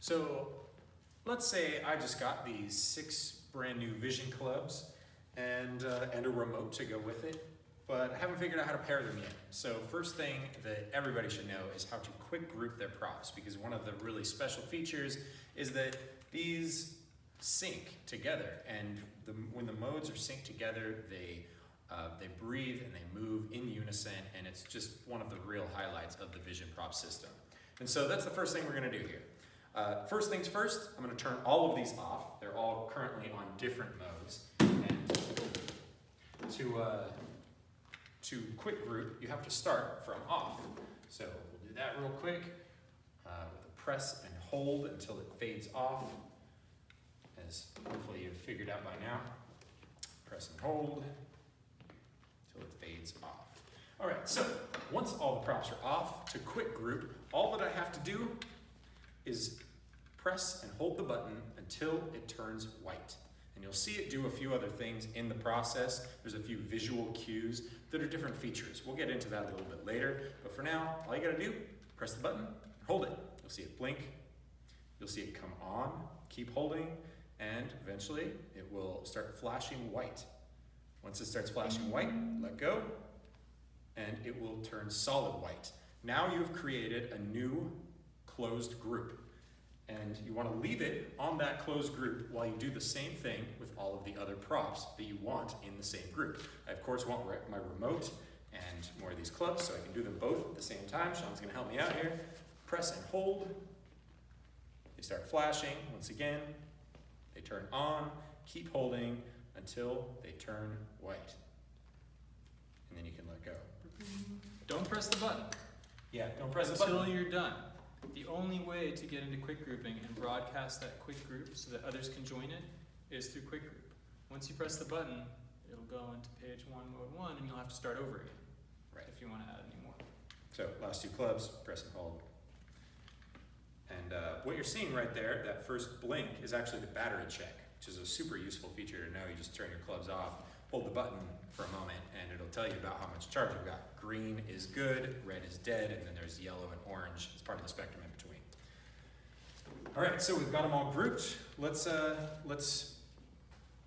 So let's say I just got these 6 brand new Vision clubs and a remote to go with it, but I haven't figured out how to pair them yet. So first thing that everybody should know is how to quick group their props, because one of the really special features is that these sync together, and when the modes are synced together, they breathe and they move in unison, and it's just one of the real highlights of the Vision prop system. And so that's the first thing we're going to do here. First things first, I'm going to turn all of these off. They're all currently on different modes. And to quick group, you have to start from off. So we'll do that real quick with a press and hold until it fades off, as hopefully you've figured out by now. Press and hold until it fades off. All right, so once all the props are off, to quick group, all that I have to do is press and hold the button until it turns white. And you'll see it do a few other things in the process. There's a few visual cues that are different features. We'll get into that a little bit later, but for now, all you gotta do, press the button, hold it. You'll see it blink, you'll see it come on, keep holding, and eventually it will start flashing white. Once it starts flashing white, let go, and it will turn solid white. Now you've created a new closed group, and you want to leave it on that closed group while you do the same thing with all of the other props that you want in the same group. I of course want my remote and more of these clubs, so I can do them both at the same time. Sean's going to help me out here. Press and hold. They start flashing once again. They turn on. Keep holding until they turn white, and then you can let go. Don't press the button. Yeah, don't press the button until you're done. The only way to get into quick grouping and broadcast that quick group so that others can join it is through quick group. Once you press the button, it'll go into page 1, mode 1, and you'll have to start over again. Right. If you want to add any more. So last 2 clubs, press and hold. And what you're seeing right there, that first blink, is actually the battery check, which is a super useful feature to know. You just turn your clubs off, hold the button for a moment, and it'll tell you about how much charge you've got. Green is good, red is dead, and then there's yellow and orange as part of the spectrum in between. All right, so we've got them all grouped. Let's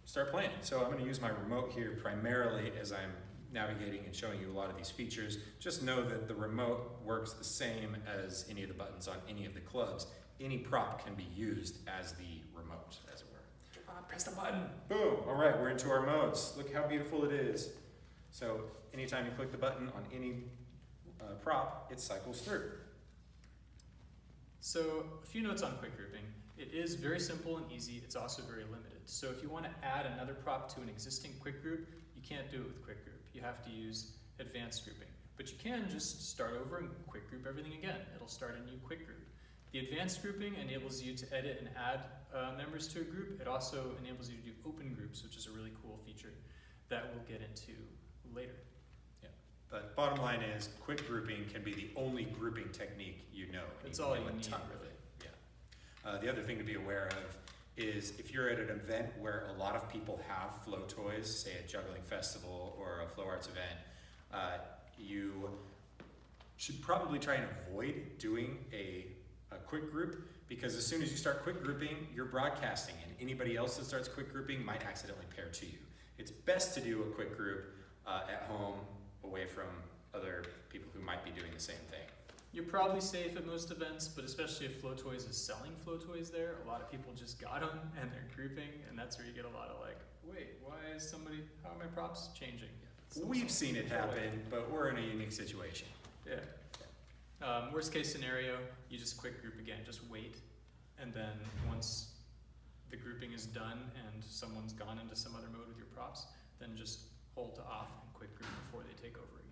start playing. So I'm going to use my remote here primarily as I'm navigating and showing you a lot of these features. Just know that the remote works the same as any of the buttons on any of the clubs. Any prop can be used as the remote, as it were. Come on, press the button. Boom. All right, we're into our modes. Look how beautiful it is. So anytime you click the button on any prop, it cycles through. So a few notes on quick grouping. It is very simple and easy. It's also very limited. So if you want to add another prop to an existing quick group, you can't do it with quick group. You have to use advanced grouping. But you can just start over and quick group everything again. It'll start a new quick group. The advanced grouping enables you to edit and add members to a group. It also enables you to do open groups, which is a really cool feature that we'll get into later. Yeah, but bottom line is quick grouping can be the only grouping technique you know. That's all you need, really. Yeah. The other thing to be aware of is if you're at an event where a lot of people have flowtoys, say a juggling festival or a flow arts event, you should probably try and avoid doing a quick group, because as soon as you start quick grouping, you're broadcasting, and anybody else that starts quick grouping might accidentally pair to you. It's best to do a quick group at home, away from other people who might be doing the same thing. You're probably safe at most events, but especially if flowtoys is selling flowtoys there, a lot of people just got them and they're grouping, and that's where you get a lot of like, wait, how are my props changing? We've seen it happen, but we're in a unique situation. Yeah. Worst case scenario, you just quick group again, just wait, and then once the grouping is done and someone's gone into some other mode with your props, then just hold to off and quick group before they take over.